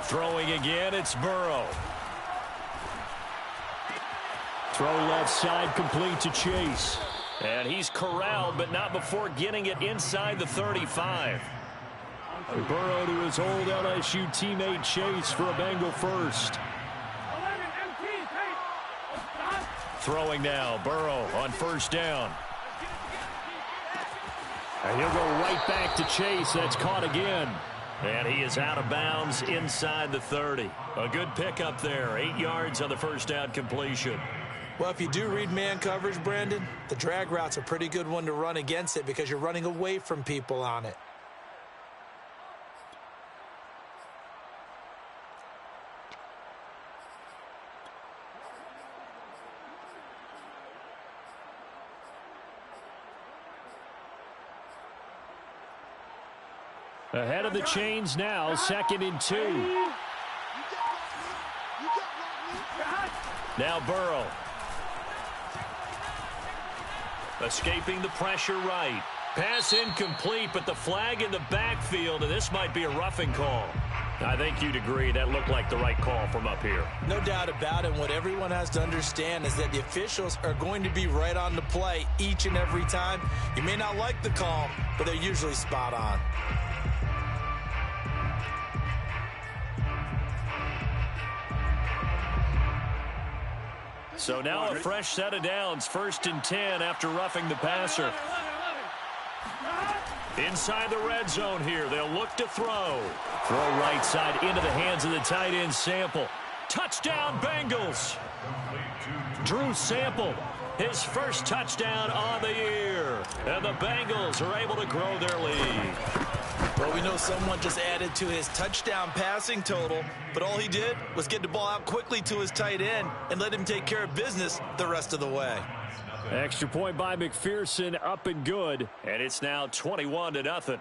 Throwing again, it's Burrow. Throw left side, complete to Chase. And he's corralled, but not before getting it inside the 35. Burrow to his old LSU teammate Chase for a Bengal first. Throwing now, Burrow on first down. And he'll go right back to Chase. That's caught again. And he is out of bounds inside the 30. A good pickup there. 8 yards on the first down completion. Well, if you do read man coverage, Brandon, the drag route's a pretty good one to run against it because you're running away from people on it. Ahead of the chains now, 2nd and 2. Now Burrow. Escaping the pressure right. Pass incomplete, but the flag in the backfield, and this might be a roughing call. I think you'd agree that looked like the right call from up here. No doubt about it. What everyone has to understand is that the officials are going to be right on the play each and every time. You may not like the call, but they're usually spot on. So now a fresh set of downs, 1st and 10 after roughing the passer. Inside the red zone here, they'll look to throw. Throw right side into the hands of the tight end Sample. Touchdown Bengals. Drew Sample, his first touchdown on the year. And the Bengals are able to grow their lead. Well, we know someone just added to his touchdown passing total, but all he did was get the ball out quickly to his tight end and let him take care of business the rest of the way. Extra point by McPherson, up and good, and it's now 21-0.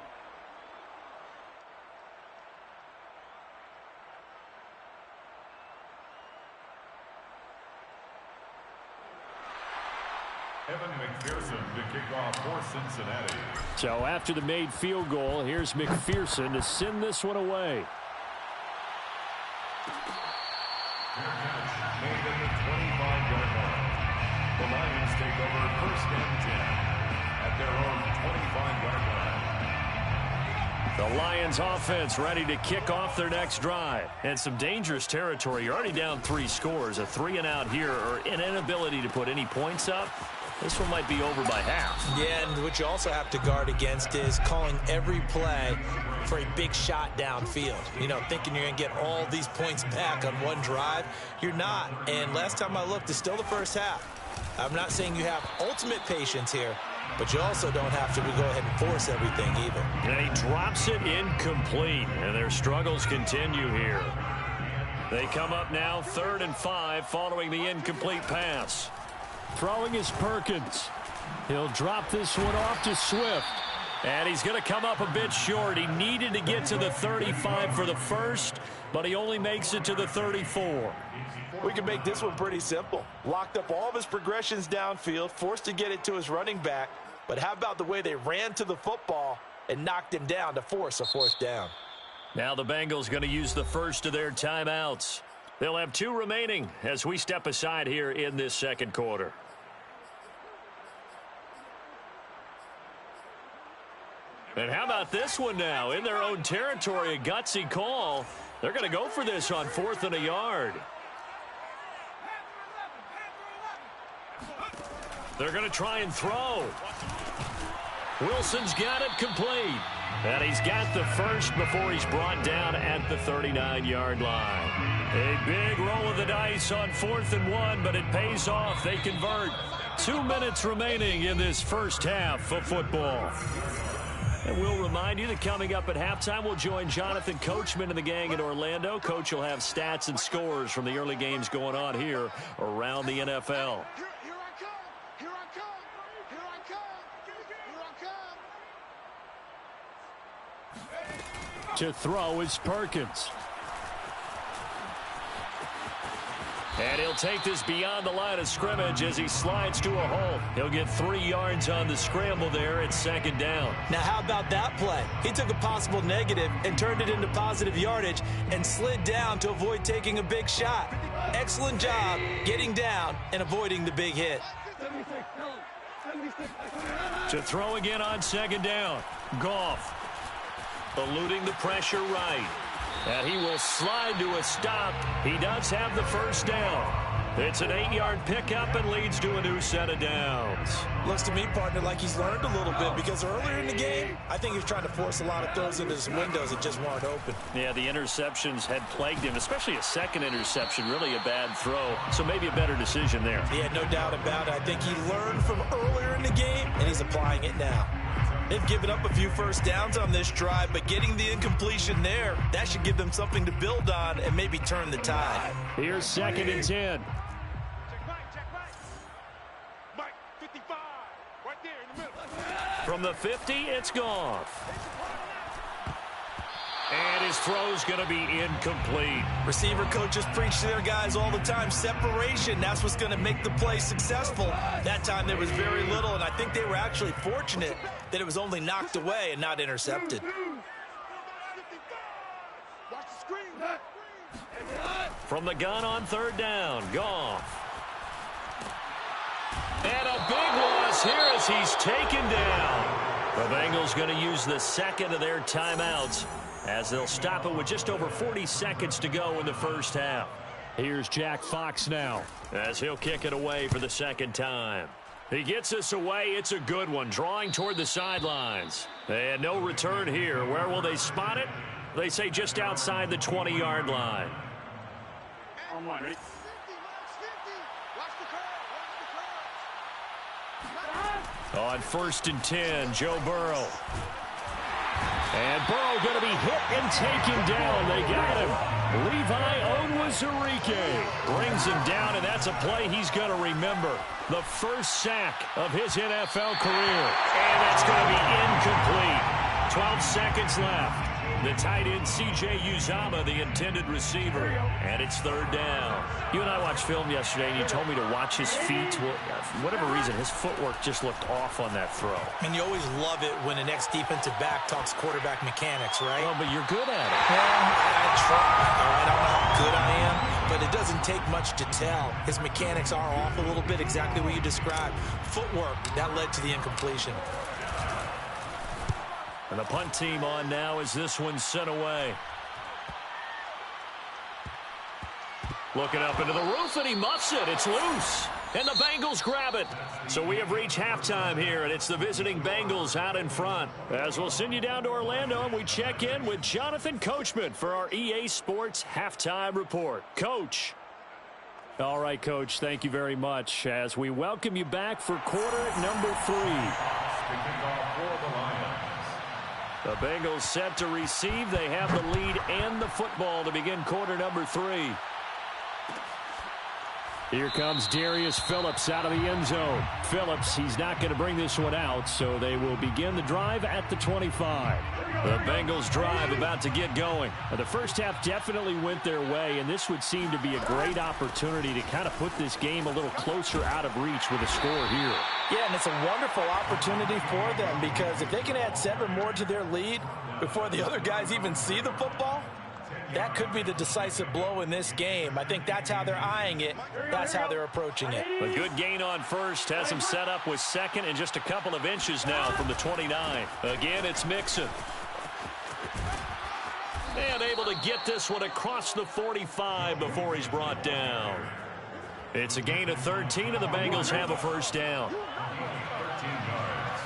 Evan McPherson to kick off for Cincinnati. So after the made field goal, here's McPherson to send this one away. Made at the 25-yard line. The Lions take over 1st and 10 at their own 25-yard line. The Lions offense ready to kick off their next drive. And some dangerous territory. You're already down 3 scores. A 3-and-out here or an inability to put any points up. This one might be over by half. Yeah, and what you also have to guard against is calling every play for a big shot downfield. You know, thinking you're going to get all these points back on one drive. You're not. And last time I looked, it's still the first half. I'm not saying you have ultimate patience here, but you also don't have to go ahead and force everything either. And he drops it incomplete, and their struggles continue here. They come up now 3rd and 5 following the incomplete pass. Throwing is Perkins. He'll drop this one off to Swift. And he's going to come up a bit short. He needed to get to the 35 for the first, but he only makes it to the 34. We can make this one pretty simple. Locked up all of his progressions downfield, forced to get it to his running back. But how about the way they ran to the football and knocked him down to force a 4th down? Now the Bengals going to use the first of their timeouts. They'll have 2 remaining as we step aside here in this 2nd quarter. And how about this one now? In their own territory, a gutsy call. They're going to go for this on 4th and a yard. They're going to try and throw. Wilson's got it complete. And he's got the first before he's brought down at the 39-yard line. A big roll of the dice on 4th and 1, but it pays off. They convert. 2 minutes remaining in this first half of football. And we'll remind you that coming up at halftime, we'll join Jonathan Coachman and the gang in Orlando. Coach will have stats and scores from the early games going on here around the NFL. To throw is Perkins. And he'll take this beyond the line of scrimmage as he slides to a hole. He'll get 3 yards on the scramble there at second down. Now, how about that play? He took a possible negative and turned it into positive yardage and slid down to avoid taking a big shot. Excellent job getting down and avoiding the big hit. To throw again on second down. Goff eluding the pressure right. And he will slide to a stop. He does have the first down. It's an 8-yard pickup and leads to a new set of downs. Looks to me, partner, like he's learned a little bit because earlier in the game, I think he was trying to force a lot of throws into his windows that just weren't open. Yeah, the interceptions had plagued him, especially a second interception, really a bad throw. So maybe a better decision there. Yeah, no doubt about it. I think he learned from earlier in the game, and he's applying it now. They've given up a few first downs on this drive, but getting the incompletion there, that should give them something to build on and maybe turn the tide. Here's 2nd and 10. From the 50, it's Goff. And his throw's going to be incomplete. Receiver coaches preach to their guys all the time. Separation, that's what's going to make the play successful. That time there was very little, and I think they were actually fortunate that it was only knocked away and not intercepted. From the gun on 3rd down, Goff. And a big loss here as he's taken down. The Bengals going to use the second of their timeouts as they'll stop it with just over 40 seconds to go in the first half. Here's Jack Fox now as he'll kick it away for the second time. He gets us away. It's a good one, drawing toward the sidelines. And no return here. Where will they spot it? They say just outside the 20-yard line. On 1st and 10, Joe Burrow. And Burrow going to be hit and taken down. They got him. Levi Onwuzurike brings him down, and that's a play he's going to remember. The first sack of his NFL career. And that's going to be incomplete. 12 seconds left. The tight end, C.J. Uzomah, the intended receiver. And it's 3rd down. You and I watched film yesterday, and you told me to watch his feet. Well, for whatever reason, his footwork just looked off on that throw. And you always love it when the next defensive back talks quarterback mechanics, right? Well, but you're good at it. Well, I try. All right, I don't know how good I am, but it doesn't take much to tell. His mechanics are off a little bit, exactly what you described. Footwork, that led to the incompletion. And the punt team on now as this one's sent away. Looking up into the roof, and he muffs it. It's loose. And the Bengals grab it. So we have reached halftime here, and it's the visiting Bengals out in front. As we'll send you down to Orlando, and we check in with Jonathan Coachman for our EA Sports Halftime Report. Coach. All right, Coach, thank you very much as we welcome you back for quarter number 3. The Bengals set to receive. They have the lead and the football to begin quarter number 3. Here comes Darius Phillips out of the end zone. Phillips, he's not going to bring this one out, so they will begin the drive at the 25. The Bengals drive about to get going. The first half definitely went their way, and this would seem to be a great opportunity to kind of put this game a little closer out of reach with a score here. Yeah, and it's a wonderful opportunity for them because if they can add 7 more to their lead before the other guys even see the football, that could be the decisive blow in this game. I think that's how they're eyeing it. That's how they're approaching it. A good gain on first has him set up with second and just a couple of inches now from the 29. Again, it's Mixon. And able to get this one across the 45 before he's brought down. It's a gain of 13, and the Bengals have a first down. 13 yards.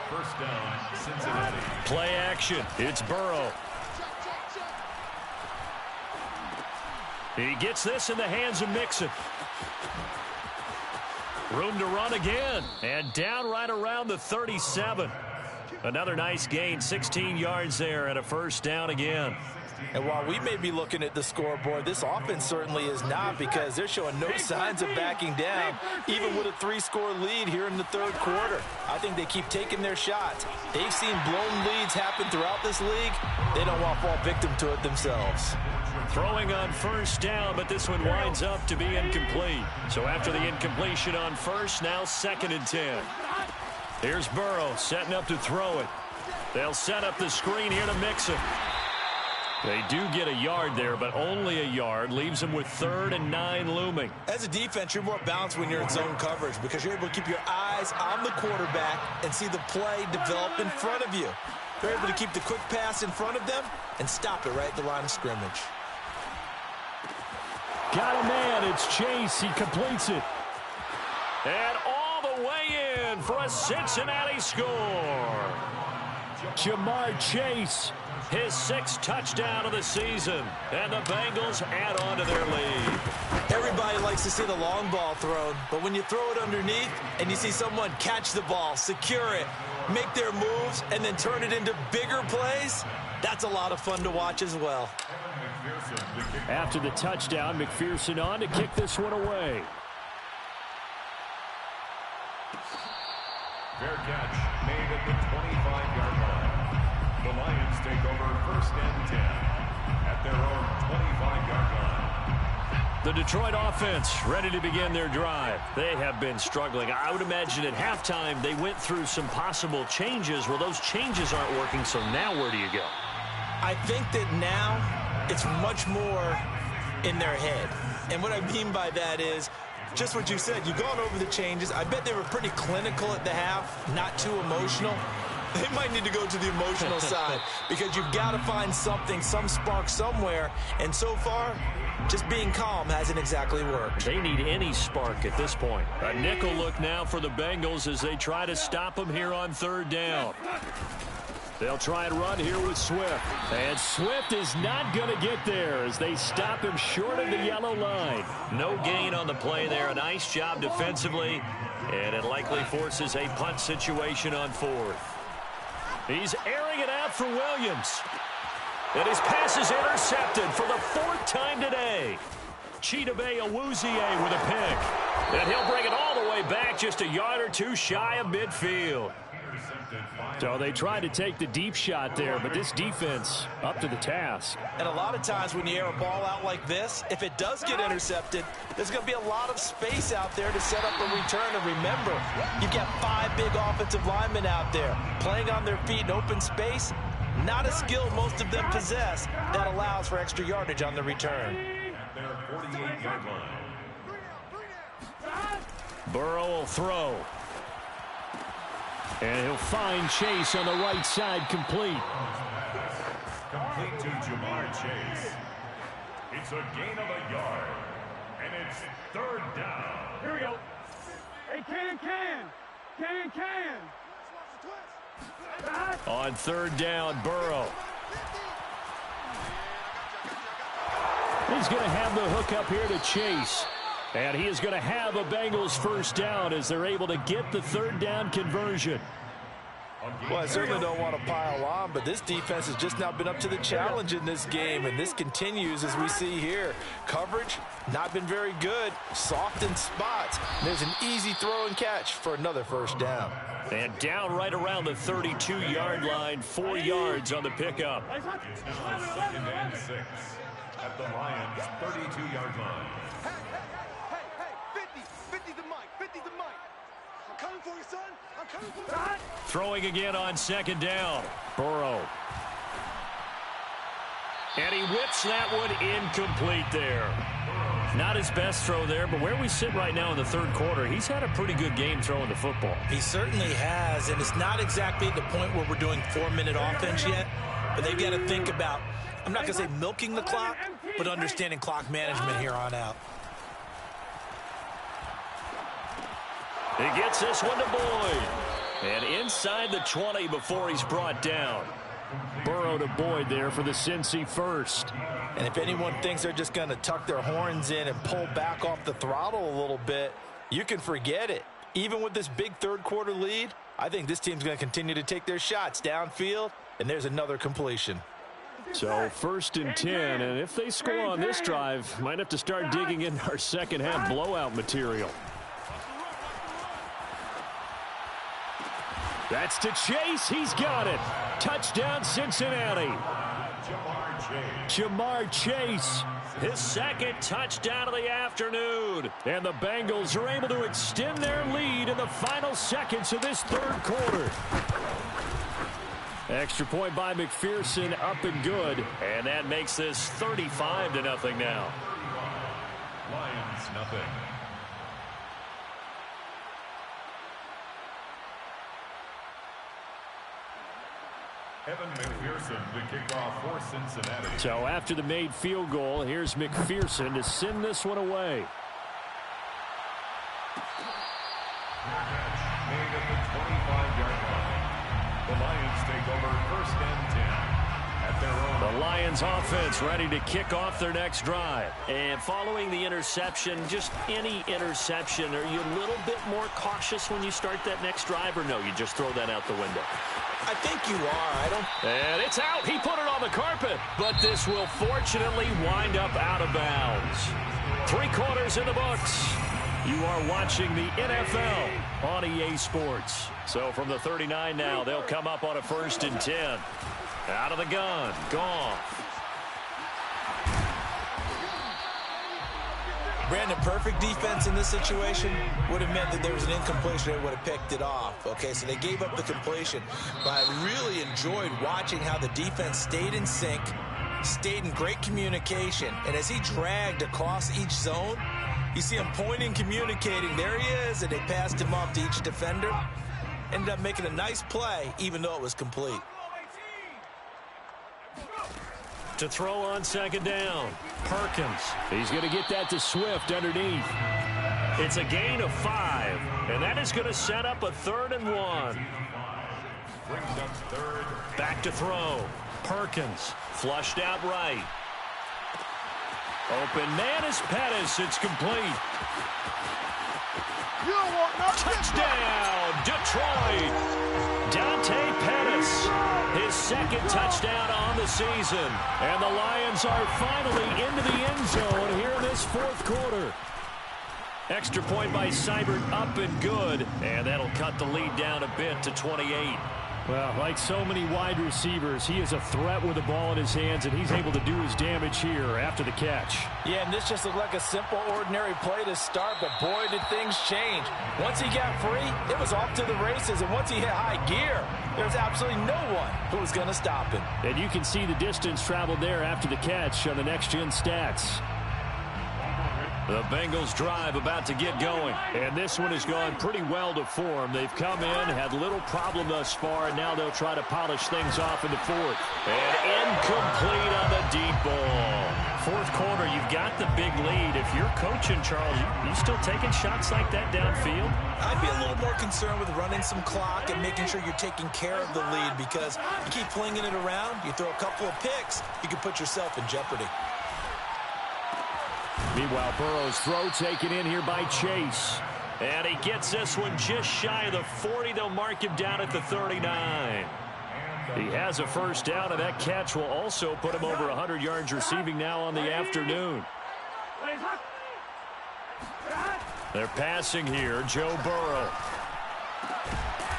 First down, Cincinnati. Play action. It's Burrow. He gets this in the hands of Mixon. Room to run again. And down right around the 37. Another nice gain, 16 yards there and a first down again. And while we may be looking at the scoreboard, this offense certainly is not because they're showing no signs of backing down, even with a 3-score lead here in the third quarter. I think they keep taking their shots. They've seen blown leads happen throughout this league. They don't want to fall victim to it themselves. Throwing on first down, but this one winds up to be incomplete. So after the incompletion on first, now 2nd and 10. Here's Burrow setting up to throw it. They'll set up the screen here to mix it. They do get a yard there, but only a yard. Leaves them with 3rd and 9 looming. As a defense, you're more balanced when you're in zone coverage because you're able to keep your eyes on the quarterback and see the play develop in front of you. They're able to keep the quick pass in front of them and stop it right at the line of scrimmage. Got a man. It's Chase. He completes it. And all the way in for a Cincinnati score. Jamar Chase, his 6th touchdown of the season. And the Bengals add on to their lead. Everybody likes to see the long ball thrown, but when you throw it underneath and you see someone catch the ball, secure it, make their moves, and then turn it into bigger plays, that's a lot of fun to watch as well. After the touchdown, McPherson on to kick this one away. Fair catch made at the 25-yard line. The Lions take over 1st and 10 at their own 25-yard line. The Detroit offense ready to begin their drive. They have been struggling. I would imagine at halftime they went through some possible changes. Well, those changes aren't working, so now where do you go? I think that now it's much more in their head. And what I mean by that is just what you said. You've gone over the changes. I bet they were pretty clinical at the half, not too emotional. They might need to go to the emotional side because you've got to find something, some spark somewhere. And so far, just being calm hasn't exactly worked. They need any spark at this point. A nickel look now for the Bengals as they try to stop them here on 3rd down. They'll try and run here with Swift. And Swift is not going to get there as they stop him short of the yellow line. No gain on the play there. A nice job defensively. And it likely forces a punt situation on 4th. He's airing it out for Williams. And his pass is intercepted for the 4th time today. Chidobe Awuzie with a pick. And he'll bring it all the way back just a yard or two shy of midfield. So they tried to take the deep shot there, but this defense up to the task. And a lot of times when you air a ball out like this, if it does get intercepted, there's going to be a lot of space out there to set up a return. And remember, you've got 5 big offensive linemen out there playing on their feet in open space. Not a skill most of them possess that allows for extra yardage on the return. Their 48-yard line. Burrow will throw. And he'll find Chase on the right side complete. Complete to Jamar Chase. It's a gain of a yard. And it's 3rd down. Here we go. Hey, can. On 3rd down, Burrow. He's going to have the hook up here to Chase. And he is going to have a Bengals 1st down as they're able to get the 3rd down conversion. Well, I certainly don't want to pile on, but this defense has just not been up to the challenge in this game, and this continues as we see here. Coverage, not been very good. Soft in spots. There's an easy throw and catch for another 1st down. And down right around the 32-yard line, 4 yards on the pickup. It's now 2nd and 6 at the Lions' 32-yard line. Throwing again on 2nd down. Burrow. And he whips that one incomplete there. Not his best throw there, but where we sit right now in the 3rd quarter, he's had a pretty good game throwing the football. He certainly has, and it's not exactly at the point where we're doing 4-minute offense yet, but they've got to think about, I'm not going to say milking the clock, but understanding clock management here on out. He gets this one to Boyd. And inside the 20 before he's brought down. Burrow to Boyd there for the Cincy 1st. And if anyone thinks they're just going to tuck their horns in and pull back off the throttle a little bit, you can forget it. Even with this big 3rd quarter lead, I think this team's going to continue to take their shots downfield, and there's another completion. So 1st and 10, and if they score on this drive, might have to start digging into our second half blowout material. That's to Chase. He's got it. Touchdown, Cincinnati. Jamar Chase, his second touchdown of the afternoon. And the Bengals are able to extend their lead in the final seconds of this third quarter. Extra point by McPherson, up and good. And that makes this 35-0 now. Lions, nothing. Evan McPherson to kick off for Cincinnati. So after the made field goal, here's McPherson to send this one away. Made at the 25-yard line. The Lions take over first and 10 at their own. The Lions offense ready to kick off their next drive. And following the interception, just any interception, are you a little bit more cautious when you start that next drive, or no, you just throw that out the window? I think you are. And it's out. He put it on the carpet. But this will fortunately wind up out of bounds. 3 quarters in the books. You are watching the NFL on EA Sports. So from the 39 now, they'll come up on a 1st and 10. Out of the gun. Goff. Brandon, perfect defense in this situation would have meant that there was an incompletion. They would have picked it off. Okay, so they gave up the completion. But I really enjoyed watching how the defense stayed in sync, stayed in great communication. And as he dragged across each zone, you see him pointing, communicating. There he is, and they passed him off to each defender. Ended up making a nice play, even though it was complete. To throw on 2nd down. Perkins. He's going to get that to Swift underneath. It's a gain of 5. And that is going to set up a 3rd and 1. Brings up third. Back to throw. Perkins. Flushed out right. Open man is Pettis. It's complete. Touchdown, Detroit. Dante Pettis. His 2nd touchdown on the season. And the Lions are finally into the end zone here in this 4th quarter. Extra point by Seibert, up and good. And that'll cut the lead down a bit to 28. Well, like so many wide receivers, he is a threat with the ball in his hands, and he's able to do his damage here after the catch. Yeah, and this just looked like a simple, ordinary play to start, but boy, did things change. Once he got free, it was off to the races, and once he hit high gear, there's absolutely no one who was going to stop him. And you can see the distance traveled there after the catch on the next-gen stats. The Bengals drive about to get going. And this one has gone pretty well to form. They've come in, had little problem thus far, and now they'll try to polish things off in the 4th. And incomplete on the deep ball. 4th quarter, you've got the big lead. If you're coaching, Charles, you still taking shots like that downfield? I'd be a little more concerned with running some clock and making sure you're taking care of the lead, because you keep flinging it around, you throw a couple of picks, you can put yourself in jeopardy. Meanwhile, Burrow's throw taken in here by Chase. And he gets this one just shy of the 40. They'll mark him down at the 39. He has a 1st down, and that catch will also put him over 100 yards receiving now on the afternoon. They're passing here, Joe Burrow.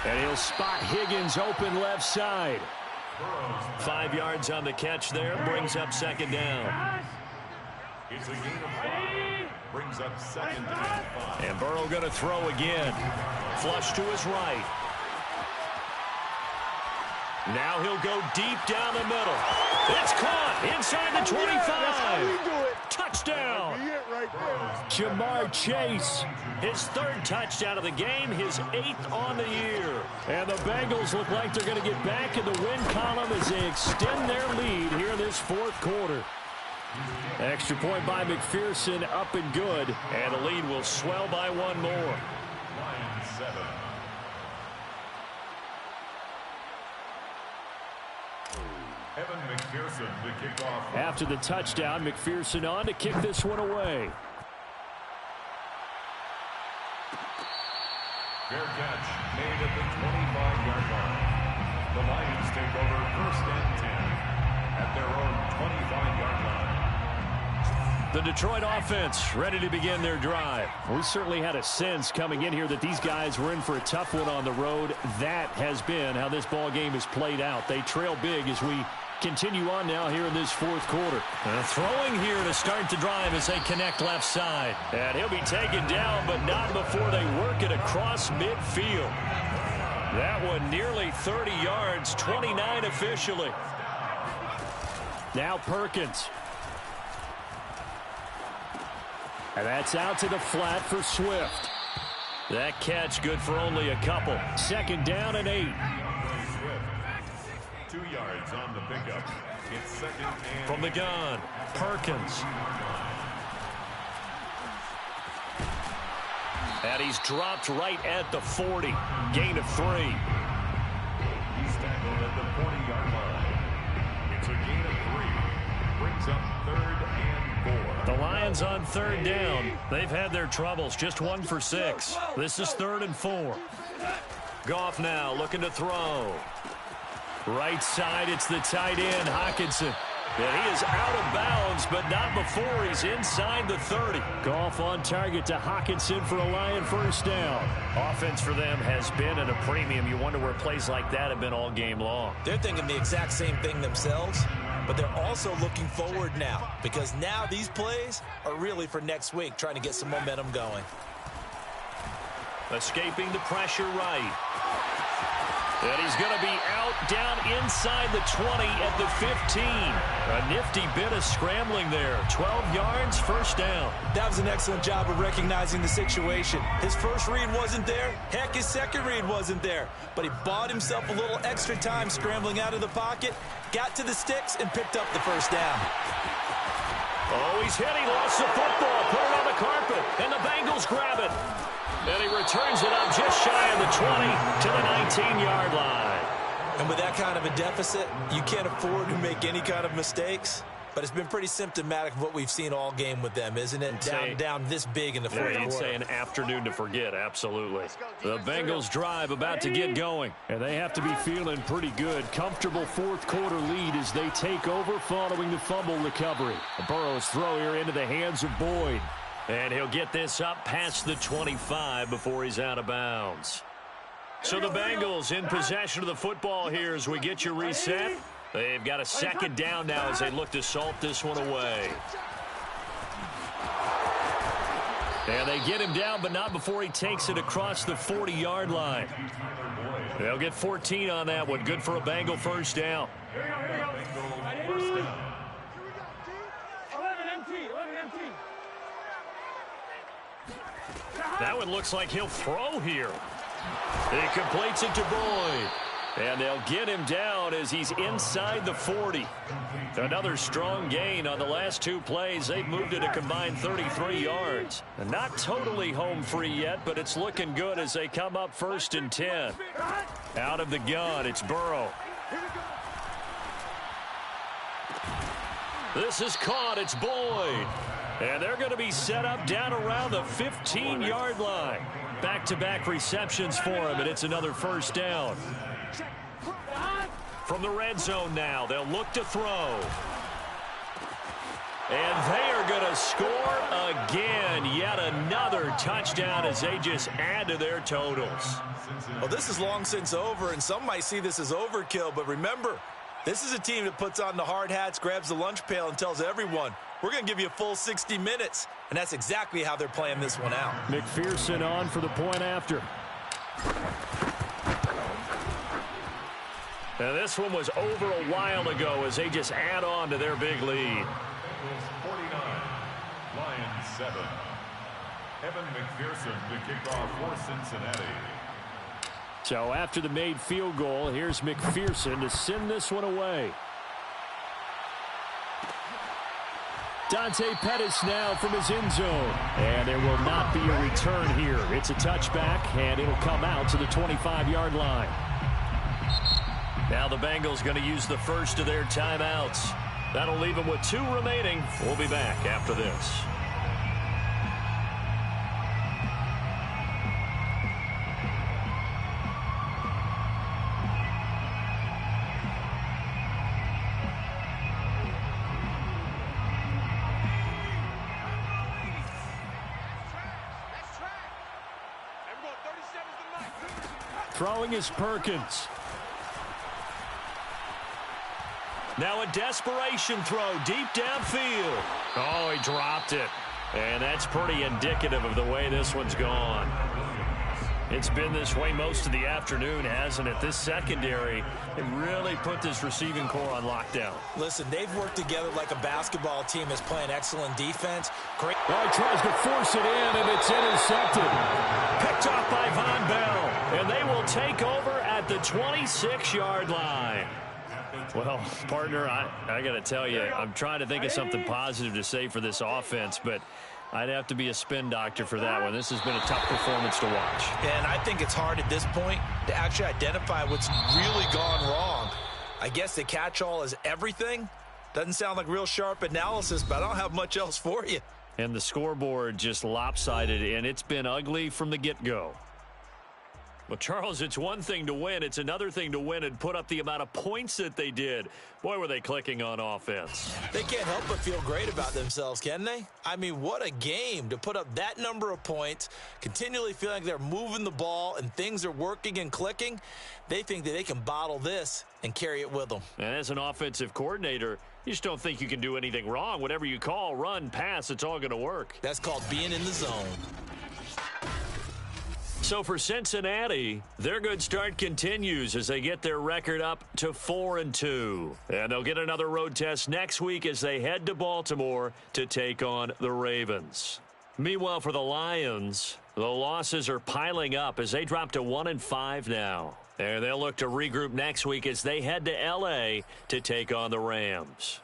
And he'll spot Higgins open left side. 5 yards on the catch there, brings up 2nd down. It's a gain of 5. Brings up 2nd and 5. And Burrow going to throw again. Flush to his right. Now he'll go deep down the middle. It's caught inside the 25. Touchdown. Jamar Chase, his 3rd touchdown of the game, his 8th on the year. And the Bengals look like they're going to get back in the win column as they extend their lead here in this 4th quarter. Extra point by McPherson, up and good. And the lead will swell by 1 more. Lions 7. Evan McPherson to kick off. After the touchdown, McPherson on to kick this one away. Fair catch made at the 25-yard line. The Lions take over 1st and 10 at their own 25-yard line. The Detroit offense ready to begin their drive. We certainly had a sense coming in here that these guys were in for a tough one on the road. That has been how this ball game is played out. They trail big as we Continue on now here in this fourth quarter. Throwing here to start the drive as they connect left side. And he'll be taken down, but not before they work it across midfield. That one nearly 30 yards, 29 officially. Now Perkins. And that's out to the flat for Swift. That catch good for only a couple. Second down and 8. 2 yards on the pickup. It's second and... From the gun, Perkins. And he's dropped right at the 40. Gain of 3. He's tackled at the 40-yard line. It's a gain of 3. Brings up third and 4. The Lions on third down. They've had their troubles. Just 1 for 6. This is 3rd and 4. Goff now looking to throw. Right side, it's the tight end, Hockenson. And he is out of bounds, but not before he's inside the 30. Goff on target to Hockenson for a Lion first down. Offense for them has been at a premium. You wonder where plays like that have been all game long. They're thinking the exact same thing themselves, but they're also looking forward now, because now these plays are really for next week, trying to get some momentum going. Escaping the pressure right. And he's going to be out down inside the 20 at the 15. A nifty bit of scrambling there. 12 yards, first down. That was an excellent job of recognizing the situation. His first read wasn't there. Heck, his second read wasn't there. But he bought himself a little extra time scrambling out of the pocket, got to the sticks, and picked up the first down. Oh, he's hit. He lost the football. Put it on the carpet. And the Bengals grab it. And he returns it up just shy of the 20 to the 19-yard line. And with that kind of a deficit, you can't afford to make any kind of mistakes. But it's been pretty symptomatic of what we've seen all game with them, isn't it? Down this big in the fourth quarter. You'd say an afternoon to forget, absolutely. The Bengals drive about to get going. And they have to be feeling pretty good. Comfortable fourth quarter lead as they take over following the fumble recovery. Burrow's throw here into the hands of Boyd. And he'll get this up past the 25 before he's out of bounds. So the Bengals in possession of the football here as we get you reset. They've got a second down now as they look to salt this one away. And they get him down, but not before he takes it across the 40-yard line. They'll get 14 on that one. Good for a Bengal first down. That one looks like he'll throw here. He completes it to Boyd. And they'll get him down as he's inside the 40. Another strong gain on the last 2 plays. They've moved it a combined 33 yards. And not totally home free yet, but it's looking good as they come up 1st and 10. Out of the gun, it's Burrow. This is caught. It's Boyd. And they're going to be set up down around the 15-yard line. Back-to-back receptions for him, and it's another first down. From the red zone now, they'll look to throw. And they are going to score again. Yet another touchdown as they just add to their totals. Well, this is long since over, and some might see this as overkill. But remember, this is a team that puts on the hard hats, grabs the lunch pail, and tells everyone, we're going to give you a full 60 minutes. And that's exactly how they're playing this one out. McPherson on for the point after. Now this one was over a while ago as they just add on to their big lead. 49, Lions 7. Evan McPherson to kick off for Cincinnati. So after the made field goal, here's McPherson to send this one away. Dante Pettis now from his end zone. And there will not be a return here. It's a touchback, and it'll come out to the 25-yard line. Now the Bengals going to use the first of their timeouts. That'll leave them with 2 remaining. We'll be back after this. Throwing is Perkins. Now a desperation throw deep downfield. Oh, he dropped it. And that's pretty indicative of the way this one's gone. It's been this way most of the afternoon, hasn't it? This secondary, it really put this receiving core on lockdown. Listen, they've worked together like a basketball team that's playing excellent defense. Great. Well, he tries to force it in, and it's intercepted. Picked off by Von Bell, and they will take over at the 26-yard line. Well, partner, I got to tell you, I'm trying to think of something positive to say for this offense, but I'd have to be a spin doctor for that one. This has been a tough performance to watch. And I think it's hard at this point to actually identify what's really gone wrong. I guess the catch-all is everything. Doesn't sound like real sharp analysis, but I don't have much else for you. And the scoreboard just lopsided, and it's been ugly from the get-go. Well, Charles, it's one thing to win. It's another thing to win and put up the amount of points that they did. Boy, were they clicking on offense. They can't help but feel great about themselves, can they? I mean, what a game to put up that number of points, continually feeling like they're moving the ball and things are working and clicking. They think that they can bottle this and carry it with them. And as an offensive coordinator, you just don't think you can do anything wrong. Whatever you call, run, pass, it's all going to work. That's called being in the zone. So for Cincinnati, their good start continues as they get their record up to 4-2. And they'll get another road test next week as they head to Baltimore to take on the Ravens. Meanwhile, for the Lions, the losses are piling up as they drop to 1-5 now. And they'll look to regroup next week as they head to L.A. to take on the Rams.